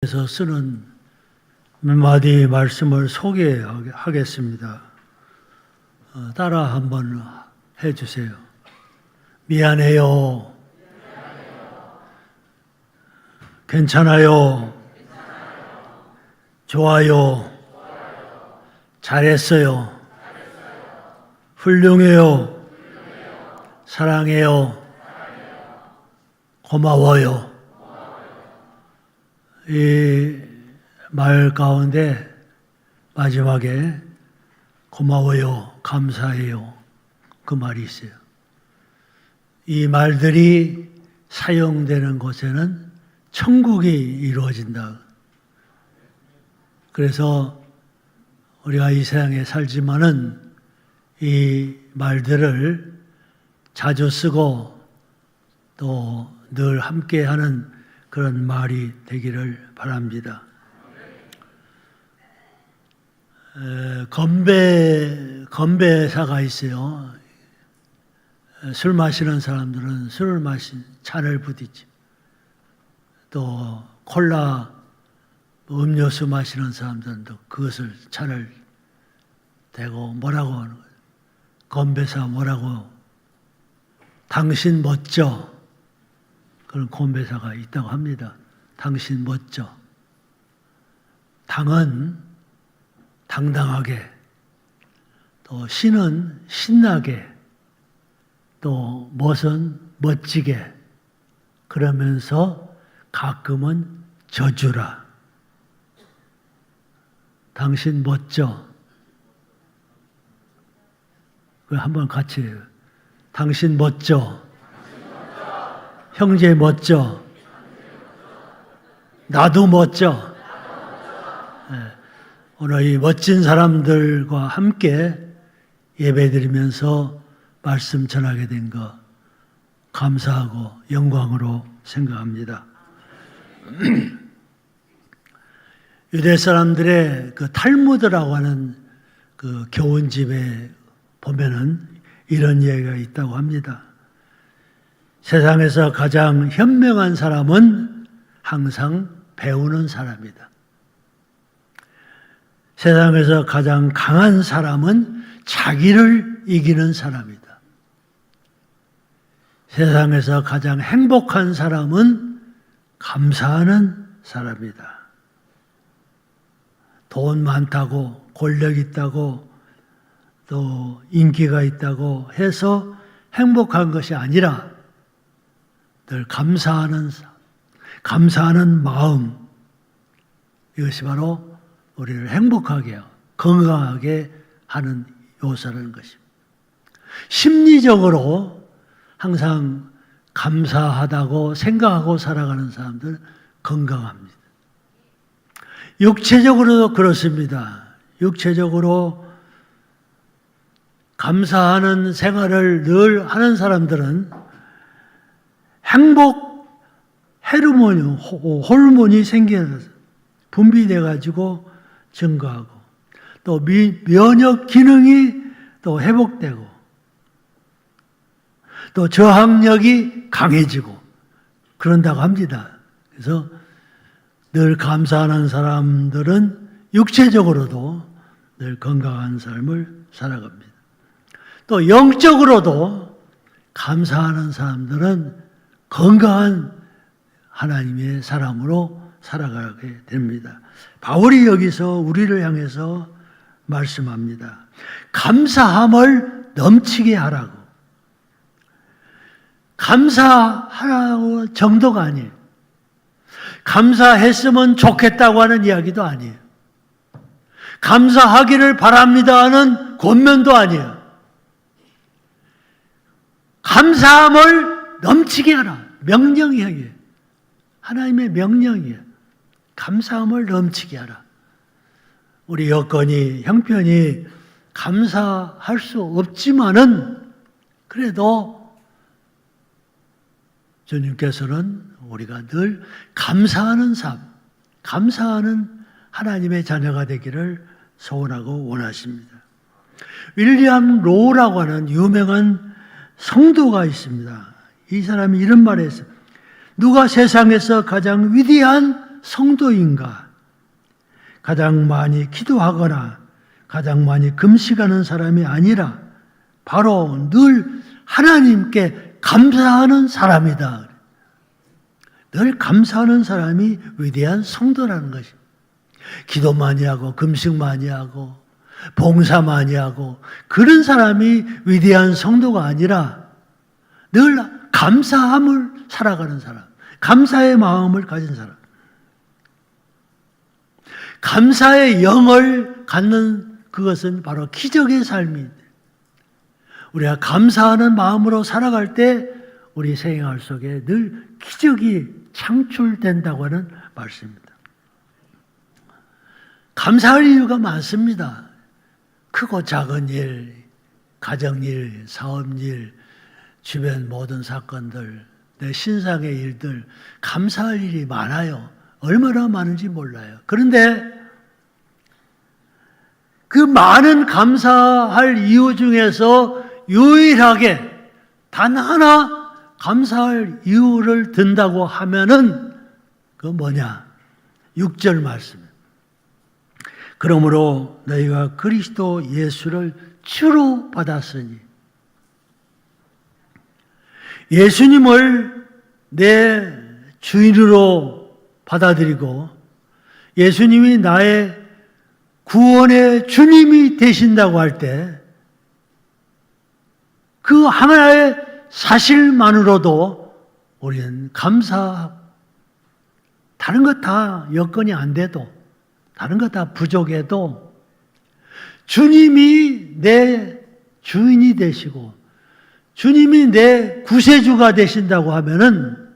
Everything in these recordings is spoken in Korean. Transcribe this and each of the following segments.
에서 쓰는 몇 마디 말씀을 소개하겠습니다. 따라 한번 해주세요. 미안해요. 괜찮아요. 좋아요. 잘했어요. 훌륭해요. 사랑해요. 고마워요. 이 말 가운데 마지막에 고마워요, 감사해요 그 말이 있어요. 이 말들이 사용되는 곳에는 천국이 이루어진다. 그래서 우리가 이 세상에 살지만은 이 말들을 자주 쓰고 또 늘 함께하는 그런 말이 되기를 바랍니다. 건배사가 있어요. 술 마시는 사람들은 술을 마신 잔을 부딪히, 또 콜라 음료수 마시는 사람들은 또 그것을 잔을 대고 뭐라고 하는 거예요. 건배사 뭐라고? 당신 멋져. 그런 건배사가 있다고 합니다. 당신 멋져. 당은 당당하게, 또 신은 신나게, 또 멋은 멋지게, 그러면서 가끔은 저주라. 당신 멋져. 한번 같이 해요. 당신 멋져. 형제 멋져. 나도 멋져. 네. 오늘 이 멋진 사람들과 함께 예배드리면서 말씀 전하게 된 것 감사하고 영광으로 생각합니다. 유대 사람들의 그 탈무드라고 하는 그 교훈집에 보면은 이런 이야기가 있다고 합니다. 세상에서 가장 현명한 사람은 항상 배우는 사람이다. 세상에서 가장 강한 사람은 자기를 이기는 사람이다. 세상에서 가장 행복한 사람은 감사하는 사람이다. 돈 많다고, 권력 있다고, 또 인기가 있다고 해서 행복한 것이 아니라 늘 감사하는 마음, 이것이 바로 우리를 행복하게, 건강하게 하는 요소라는 것입니다. 심리적으로 항상 감사하다고 생각하고 살아가는 사람들은 건강합니다. 육체적으로도 그렇습니다. 육체적으로 감사하는 생활을 늘 하는 사람들은 행복 호르몬이 생겨서 분비돼 가지고 증가하고, 또 면역 기능이 또 회복되고, 또 저항력이 강해지고 그런다고 합니다. 그래서 늘 감사하는 사람들은 육체적으로도 늘 건강한 삶을 살아갑니다. 또 영적으로도 감사하는 사람들은 건강한 하나님의 사람으로 살아가게 됩니다. 바울이 여기서 우리를 향해서 말씀합니다. 감사함을 넘치게 하라고. 감사하라고 정도가 아니에요. 감사했으면 좋겠다고 하는 이야기도 아니에요. 감사하기를 바랍니다 하는 권면도 아니에요. 감사함을 넘치게 하라. 명령이에요. 하나님의 명령이에요. 감사함을 넘치게 하라. 우리 여건이, 형편이 감사할 수 없지만은 그래도 주님께서는 우리가 늘 감사하는 삶, 감사하는 하나님의 자녀가 되기를 소원하고 원하십니다. 윌리엄 로우라고 하는 유명한 성도가 있습니다. 이 사람이 이런 말을 했어요. 누가 세상에서 가장 위대한 성도인가? 가장 많이 기도하거나 가장 많이 금식하는 사람이 아니라 바로 늘 하나님께 감사하는 사람이다. 늘 감사하는 사람이 위대한 성도라는 것입니다. 기도 많이 하고 금식 많이 하고 봉사 많이 하고 그런 사람이 위대한 성도가 아니라 늘 감사함을 살아가는 사람, 감사의 마음을 가진 사람, 감사의 영을 갖는 그것은 바로 기적의 삶입니다. 우리가 감사하는 마음으로 살아갈 때 우리 생활 속에 늘 기적이 창출된다고 하는 말씀입니다. 감사할 이유가 많습니다. 크고 작은 일, 가정일, 사업일, 주변 모든 사건들, 내 신상의 일들, 감사할 일이 많아요. 얼마나 많은지 몰라요. 그런데 그 많은 감사할 이유 중에서 유일하게 단 하나 감사할 이유를 든다고 하면은 그 뭐냐? 6절 말씀. 그러므로 너희가 그리스도 예수를 주로 받았으니 예수님을 내 주인으로 받아들이고 예수님이 나의 구원의 주님이 되신다고 할 때 그 하나의 사실만으로도 우리는 감사하고 다른 것 다 여건이 안 돼도 다른 것 다 부족해도 주님이 내 주인이 되시고 주님이 내 구세주가 되신다고 하면은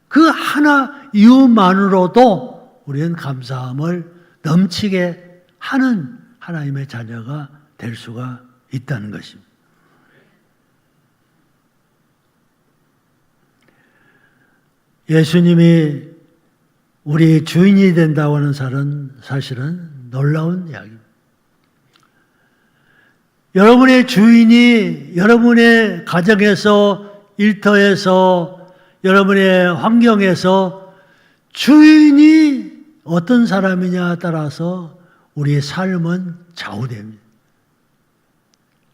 그 하나 이유만으로도 우리는 감사함을 넘치게 하는 하나님의 자녀가 될 수가 있다는 것입니다. 예수님이 우리 주인이 된다고 하는 사실은 놀라운 이야기입니다. 여러분의 주인이 여러분의 가정에서, 일터에서, 여러분의 환경에서 주인이 어떤 사람이냐에 따라서 우리의 삶은 좌우됩니다.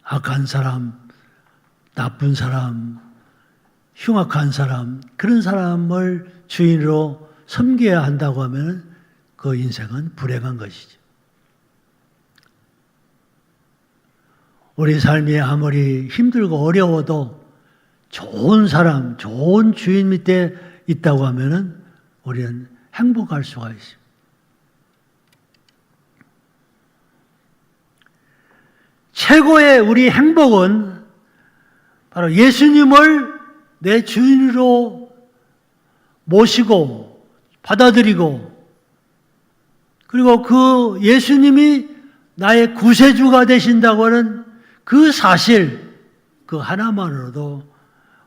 악한 사람, 나쁜 사람, 흉악한 사람, 그런 사람을 주인으로 섬겨야 한다고 하면 그 인생은 불행한 것이죠. 우리 삶이 아무리 힘들고 어려워도 좋은 사람, 좋은 주인 밑에 있다고 하면 우리는 행복할 수가 있습니다. 최고의 우리 행복은 바로 예수님을 내 주인으로 모시고 받아들이고 그리고 그 예수님이 나의 구세주가 되신다고 하는 그 사실 그 하나만으로도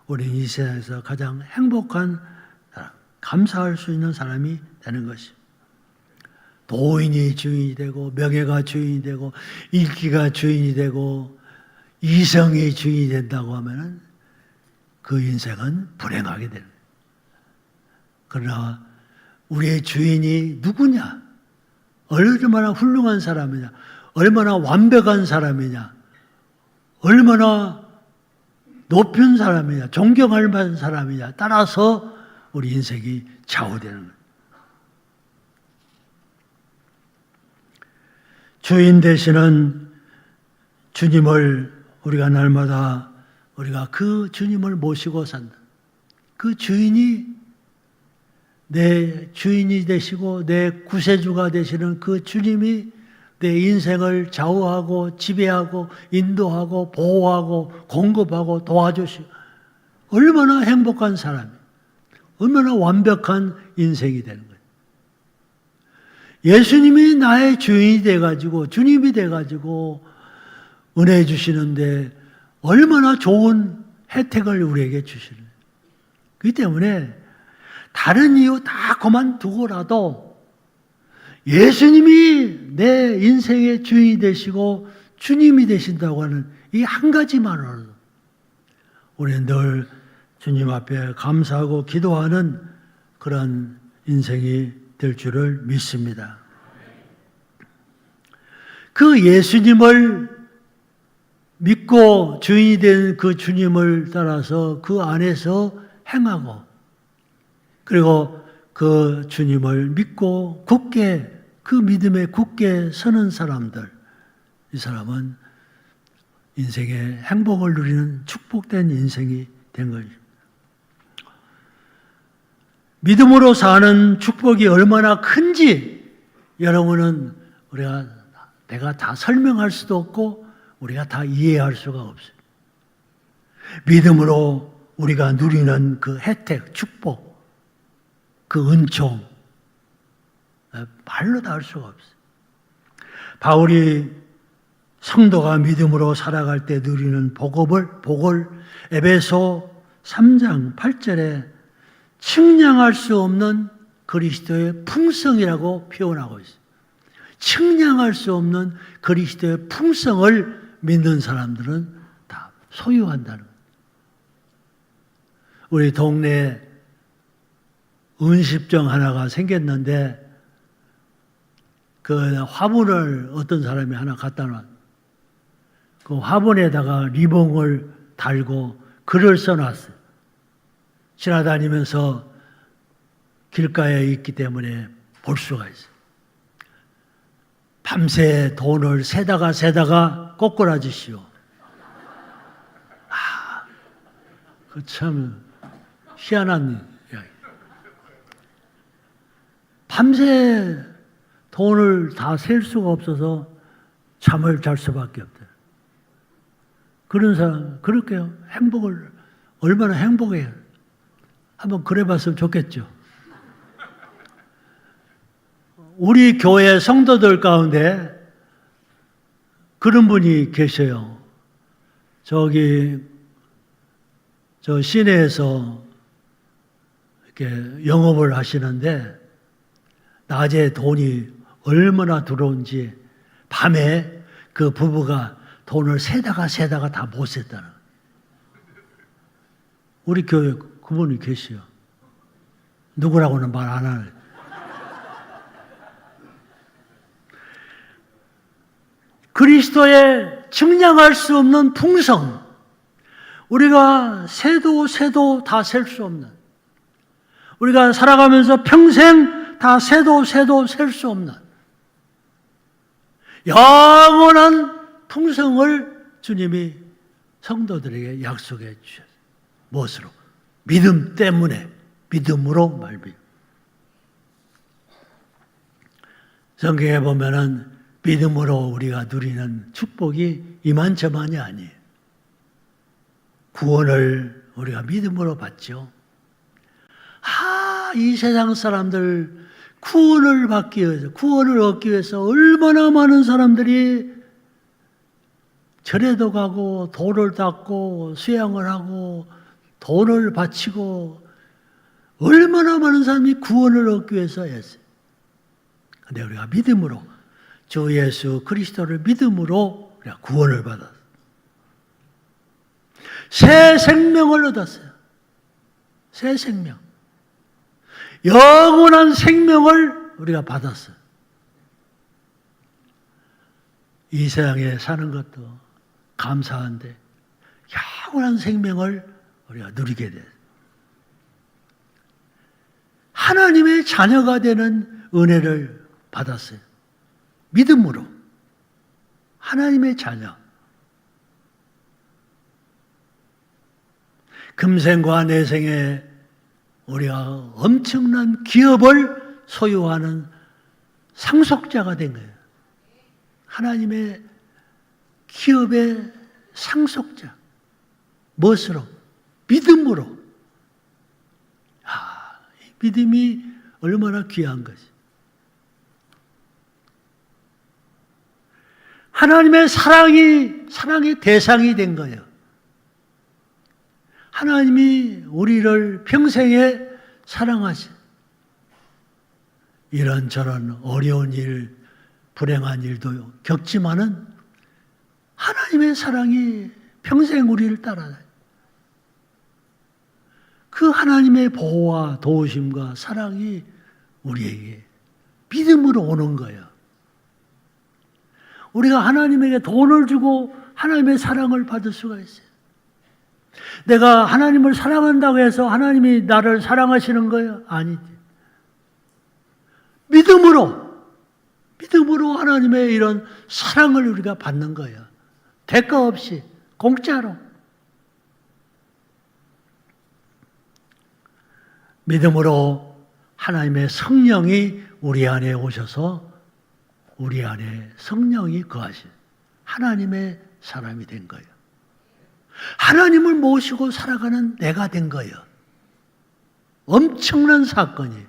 우리 이 세상에서 가장 행복한 사람, 감사할 수 있는 사람이 되는 것입니다. 도인이 주인이 되고 명예가 주인이 되고 인기가 주인이 되고 이성이 주인이 된다고 하면 그 인생은 불행하게 됩니다. 그러나 우리의 주인이 누구냐? 얼마나 훌륭한 사람이냐? 얼마나 완벽한 사람이냐? 얼마나 높은 사람이냐? 존경할 만한 사람이냐? 따라서 우리 인생이 좌우되는 거예요. 주인 되시는 주님을 우리가 날마다 우리가 그 주님을 모시고 산다. 그 주인이 내 주인이 되시고 내 구세주가 되시는 그 주님이 내 인생을 좌우하고 지배하고 인도하고 보호하고 공급하고 도와주시고 얼마나 행복한 사람이에요. 얼마나 완벽한 인생이 되는 거예요. 예수님이 나의 주인이 돼가지고 주님이 돼가지고 은혜 주시는데 얼마나 좋은 혜택을 우리에게 주시는 거예요. 그렇기 때문에 다른 이유 다 그만두고라도 예수님이 내 인생의 주인이 되시고 주님이 되신다고 하는 이 한 가지만으로도 우리는 늘 주님 앞에 감사하고 기도하는 그런 인생이 될 줄을 믿습니다. 그 예수님을 믿고 주인이 된 그 주님을 따라서 그 안에서 행하고, 그리고 그 주님을 믿고 굳게, 그 믿음에 굳게 서는 사람들, 이 사람은 인생의 행복을 누리는 축복된 인생이 된 것입니다. 믿음으로 사는 축복이 얼마나 큰지 여러분은 내가 다 설명할 수도 없고 우리가 다 이해할 수가 없어요. 믿음으로 우리가 누리는 그 혜택, 축복, 그 은총, 말로 다 할 수가 없어요. 바울이 성도가 믿음으로 살아갈 때 누리는 복을 에베소 3장 8절에 측량할 수 없는 그리스도의 풍성이라고 표현하고 있어요. 측량할 수 없는 그리스도의 풍성을 믿는 사람들은 다 소유한다는 거예요. 우리 동네에 은십정 하나가 생겼는데 그 화분을 어떤 사람이 하나 갖다 놨어요. 그 화분에다가 리본을 달고 글을 써놨어요. 지나다니면서 길가에 있기 때문에 볼 수가 있어요. 밤새 돈을 세다가 꼬꾸라지시오. 그 참 희한한 이야기. 밤새 돈을 다 셀 수가 없어서 잠을 잘 수밖에 없대요. 그런 사람, 그렇게 행복을, 얼마나 행복해요. 한번 그래봤으면 좋겠죠. 우리 교회 성도들 가운데 그런 분이 계셔요. 저 시내에서 이렇게 영업을 하시는데 낮에 돈이 얼마나 들어온지 밤에 그 부부가 돈을 세다가 다 못 셌다는. 우리 교회 그분이 계시요. 누구라고는 말 안 하네. 그리스도의 측량할 수 없는 풍성, 우리가 세도 다 셀 수 없는, 우리가 살아가면서 평생 다 세도 셀 수 없는 영원한 풍성을 주님이 성도들에게 약속해 주셨어요. 무엇으로? 믿음 때문에, 믿음으로 말미. 성경에 보면은 믿음으로 우리가 누리는 축복이 이만저만이 아니에요. 구원을 우리가 믿음으로 받죠. 이 세상 사람들 구원을 받기 위해서, 구원을 얻기 위해서 얼마나 많은 사람들이 절에도 가고 돌을 닦고 수양을 하고 돈을 바치고 얼마나 많은 사람이 구원을 얻기 위해서 했어요. 그런데 우리가 믿음으로, 주 예수 그리스도를 믿음으로 우리가 구원을 받았어요. 새 생명을 얻었어요. 새 생명. 영원한 생명을 우리가 받았어요. 이 세상에 사는 것도 감사한데 영원한 생명을 우리가 누리게 돼요. 하나님의 자녀가 되는 은혜를 받았어요. 믿음으로. 하나님의 자녀. 금생과 내생에 우리가 엄청난 기업을 소유하는 상속자가 된 거예요. 하나님의 기업의 상속자. 무엇으로? 믿음으로. 이 믿음이 얼마나 귀한 것이. 하나님의 사랑의 대상이 된 거예요. 하나님이 우리를 평생에 사랑하시. 이런저런 어려운 일, 불행한 일도 겪지만은 하나님의 사랑이 평생 우리를 따라다녀요. 그 하나님의 보호와 도우심과 사랑이 우리에게 믿음으로 오는 거예요. 우리가 하나님에게 돈을 주고 하나님의 사랑을 받을 수가 있어요. 내가 하나님을 사랑한다고 해서 하나님이 나를 사랑하시는 거예요? 아니지. 믿음으로 하나님의 이런 사랑을 우리가 받는 거예요. 대가 없이, 공짜로. 믿음으로 하나님의 성령이 우리 안에 오셔서 우리 안에 성령이 거하신 하나님의 사람이 된 거예요. 하나님을 모시고 살아가는 내가 된 거예요. 엄청난 사건이에요.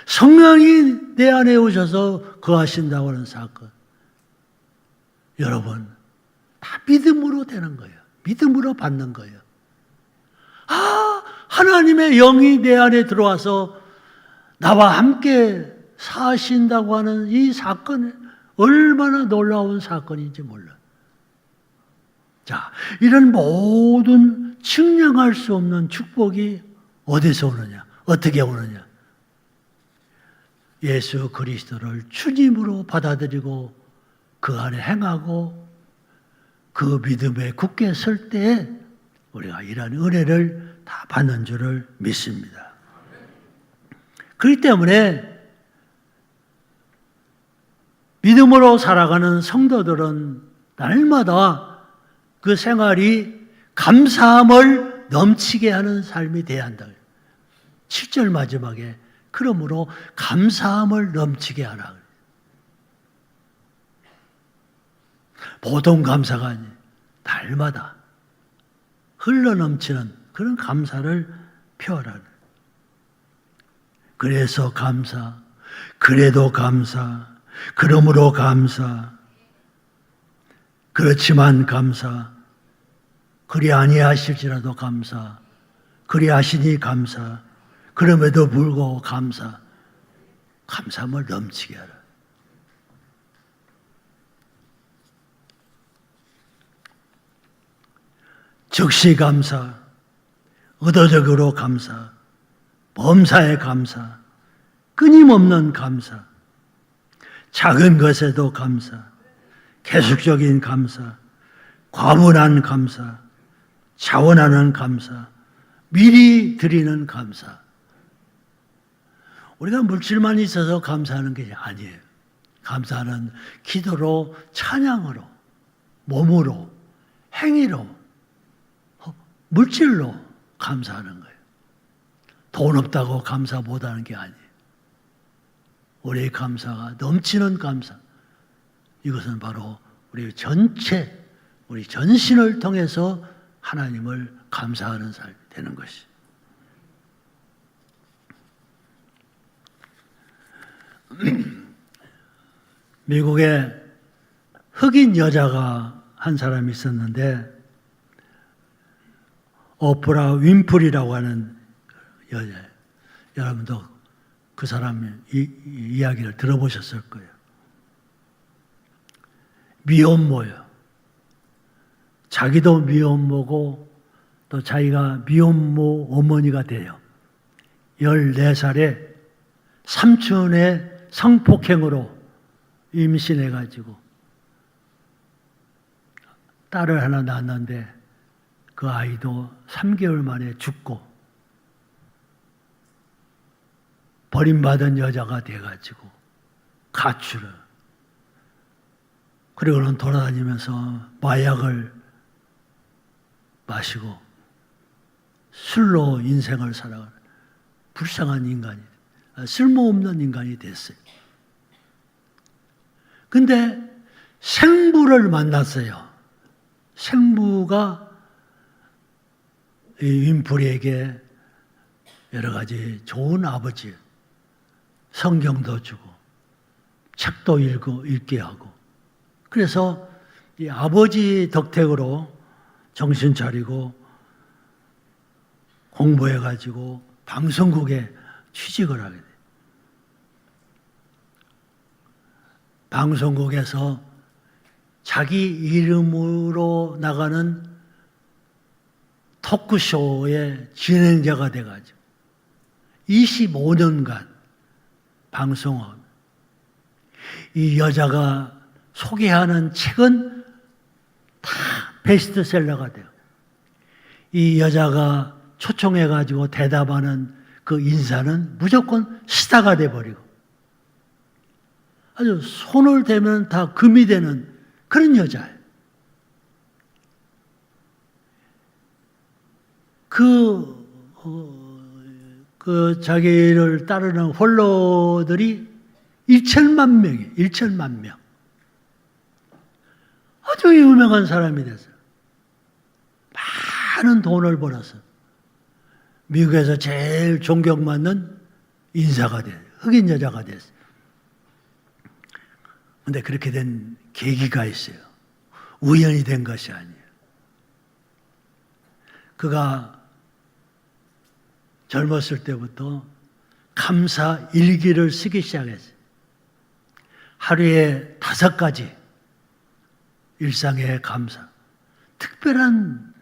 성령이 내 안에 오셔서 거하신다고 하는 사건. 여러분, 다 믿음으로 되는 거예요. 믿음으로 받는 거예요. 하나님의 영이 내 안에 들어와서 나와 함께 사신다고 하는 이 사건이 얼마나 놀라운 사건인지 몰라요. 자, 이런 모든 측량할 수 없는 축복이 어디서 오느냐? 어떻게 오느냐? 예수 그리스도를 주님으로 받아들이고 그 안에 행하고 그 믿음에 굳게 설 때에 우리가 이러한 은혜를 다 받는 줄을 믿습니다. 그렇기 때문에 믿음으로 살아가는 성도들은 날마다 그 생활이 감사함을 넘치게 하는 삶이 돼야 한다. 7절 마지막에 그러므로 감사함을 넘치게 하라. 보통 감사가 아니에요. 날마다 흘러넘치는 그런 감사를 표하라는. 그래서 감사, 그래도 감사, 그러므로 감사, 그렇지만 감사, 그리 아니하실지라도 감사, 그리 하시니 감사, 그럼에도 불구하고 감사, 감사함을 넘치게 하라. 즉시 감사, 의도적으로 감사, 범사에 감사, 끊임없는 감사, 작은 것에도 감사, 계속적인 감사, 과분한 감사, 자원하는 감사, 미리 드리는 감사. 우리가 물질만 있어서 감사하는 게 아니에요. 감사는 기도로, 찬양으로, 몸으로, 행위로, 물질로 감사하는 거예요. 돈 없다고 감사 못하는 게 아니에요. 우리의 감사가 넘치는 감사. 이것은 바로 우리 전체, 우리 전신을 통해서 하나님을 감사하는 삶이 되는 것이. 미국에 흑인 여자가 한 사람이 있었는데 오프라 윈프리라고 하는 여자예요. 여러분도 그 사람의 이야기를 들어보셨을 거예요. 미혼모예요. 자기도 미혼모고 또 자기가 미혼모 어머니가 돼요. 14살에 삼촌의 성폭행으로 임신해가지고 딸을 하나 낳았는데 그 아이도 3개월 만에 죽고 버림받은 여자가 돼가지고 가출을, 그리고는 돌아다니면서 마약을 마시고 술로 인생을 살아가는 불쌍한 인간이, 쓸모없는 인간이 됐어요. 근데 생부를 만났어요. 생부가 이 윈프리에게 여러 가지 좋은 아버지, 성경도 주고 책도 읽게 하고, 그래서 이 아버지 덕택으로 정신 차리고 공부해가지고 방송국에 취직을 하게 돼요. 방송국에서 자기 이름으로 나가는 토크쇼의 진행자가 돼가지고 25년간 방송을 이 여자가 소개하는 책은 다 베스트셀러가 돼요. 이 여자가 초청해가지고 대답하는 그 인사는 무조건 스타가 돼버리고 아주 손을 대면 다 금이 되는 그런 여자예요. 그 자기를 따르는 홀로들이 1천만 명이에요. 1천만 명. 아주 유명한 사람이 됐어요. 많은 돈을 벌어서 미국에서 제일 존경받는 인사가 돼요. 흑인 여자가 됐어요. 그런데 그렇게 된 계기가 있어요. 우연히 된 것이 아니에요. 그가 젊었을 때부터 감사 일기를 쓰기 시작했어요. 하루에 5가지 일상의 감사. 특별한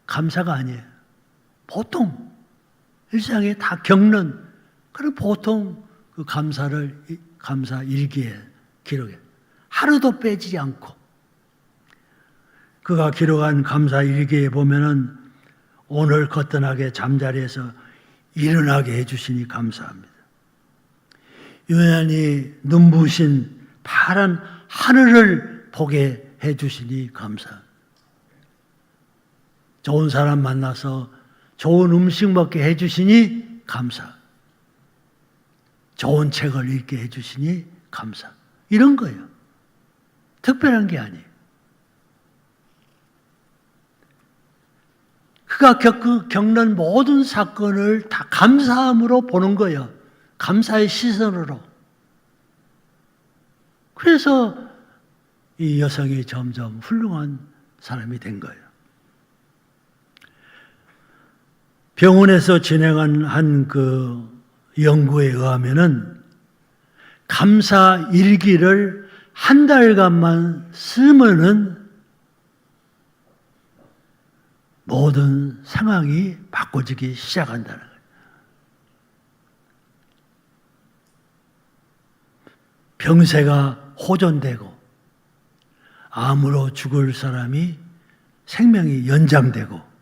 감사가 아니에요. 보통 일상에 다 겪는 그런 보통 그 감사 일기에 기록해. 하루도 빼지 않고. 그가 기록한 감사 일기에 보면은 오늘 거뜬하게 잠자리에서 일어나게 해주시니 감사합니다. 유난히 눈부신 파란 하늘을 보게 해주시니 감사합니다. 좋은 사람 만나서 좋은 음식 먹게 해주시니 감사. 좋은 책을 읽게 해주시니 감사. 이런 거예요. 특별한 게 아니에요. 그가 겪는 모든 사건을 다 감사함으로 보는 거예요. 감사의 시선으로. 그래서 이 여성이 점점 훌륭한 사람이 된 거예요. 병원에서 진행한 한 그 연구에 의하면은 감사 일기를 한 달간만 쓰면은 모든 상황이 바꿔지기 시작한다는 거예요. 병세가 호전되고 암으로 죽을 사람이 생명이 연장되고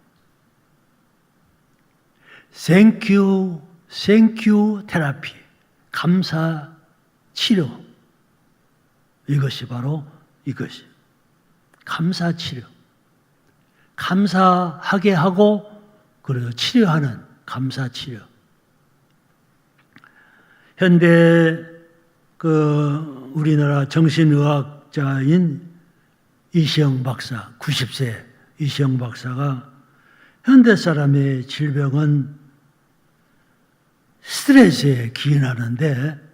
땡큐 테라피, 감사 치료. 이것이 바로 이것이. 감사 치료. 감사하게 하고 그래서 치료하는 감사 치료. 현대 우리나라 정신의학자인 이시영 박사, 90세 이시영 박사가 현대 사람의 질병은 스트레스에 기인하는데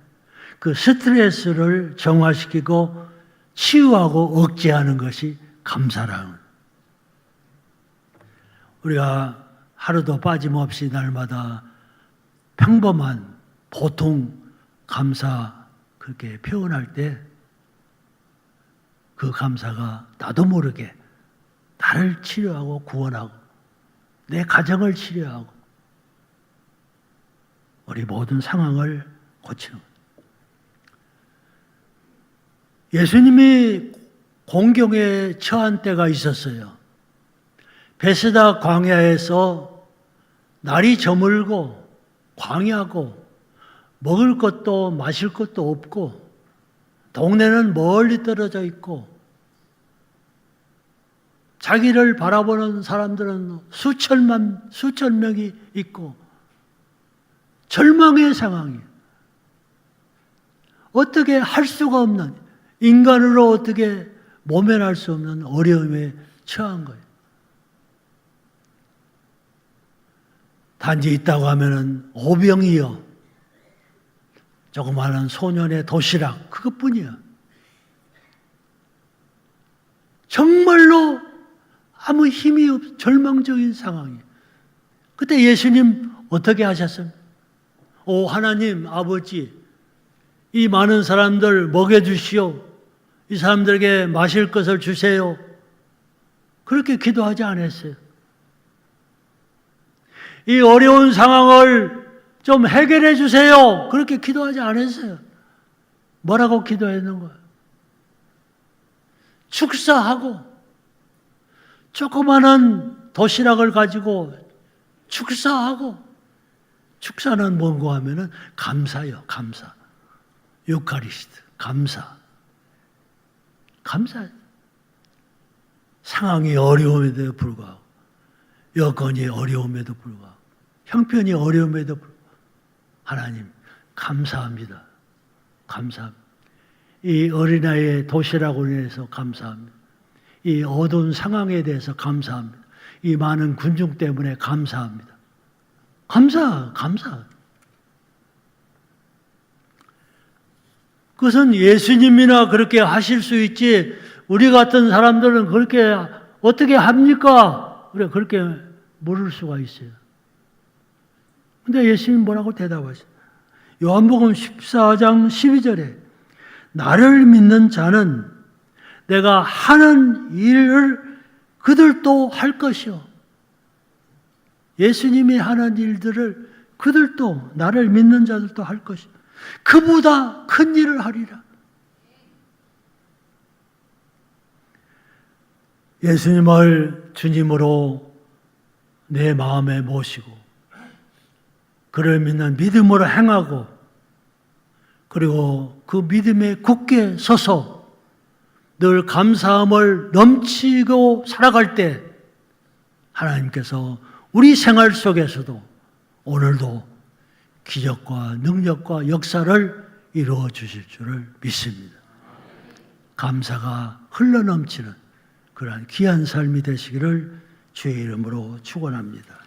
그 스트레스를 정화시키고 치유하고 억제하는 것이 감사라는 거예요. 우리가 하루도 빠짐없이 날마다 평범한 보통 감사 그렇게 표현할 때 그 감사가 나도 모르게 나를 치료하고 구원하고 내 가정을 치료하고 우리 모든 상황을 고치는 거예요. 예수님이 공경에 처한 때가 있었어요. 베스다 광야에서 날이 저물고 광야고 먹을 것도 마실 것도 없고 동네는 멀리 떨어져 있고 자기를 바라보는 사람들은 수천 명이 있고 절망의 상황이에요. 어떻게 할 수가 없는 인간으로 어떻게 모면할 수 없는 어려움에 처한 거예요. 단지 있다고 하면은 오병이어 조그마한 소년의 도시락 그것뿐이야. 정말로 아무 힘이 없 절망적인 상황이에요. 그때 예수님 어떻게 하셨어요? 오 하나님 아버지 이 많은 사람들 먹여주시오. 이 사람들에게 마실 것을 주세요. 그렇게 기도하지 않았어요. 이 어려운 상황을 좀 해결해 주세요. 그렇게 기도하지 않았어요. 뭐라고 기도했는 거예요? 축사하고 조그마한 도시락을 가지고 축사하고, 축사는 뭔고 하면은 감사요, 감사. 유카리스트, 감사. 감사. 상황이 어려움에도 불구하고, 여건이 어려움에도 불구하고, 형편이 어려움에도 불구하고, 하나님, 감사합니다. 감사합니다. 이 어린아이의 도시락으로 인해서 감사합니다. 이 어두운 상황에 대해서 감사합니다. 이 많은 군중 때문에 감사합니다. 감사. 그것은 예수님이나 그렇게 하실 수 있지, 우리 같은 사람들은 그렇게 어떻게 합니까? 그렇게 물을 수가 있어요. 근데 예수님 뭐라고 대답하세요? 요한복음 14장 12절에 나를 믿는 자는 내가 하는 일을 그들도 할 것이요. 예수님이 하는 일들을 그들도, 나를 믿는 자들도 할 것이요. 그보다 큰 일을 하리라. 예수님을 주님으로 내 마음에 모시고 그를 믿는 믿음으로 행하고, 그리고 그 믿음에 굳게 서서 늘 감사함을 넘치고 살아갈 때 하나님께서 우리 생활 속에서도 오늘도 기적과 능력과 역사를 이루어 주실 줄을 믿습니다. 감사가 흘러넘치는 그러한 귀한 삶이 되시기를 주의 이름으로 축원합니다.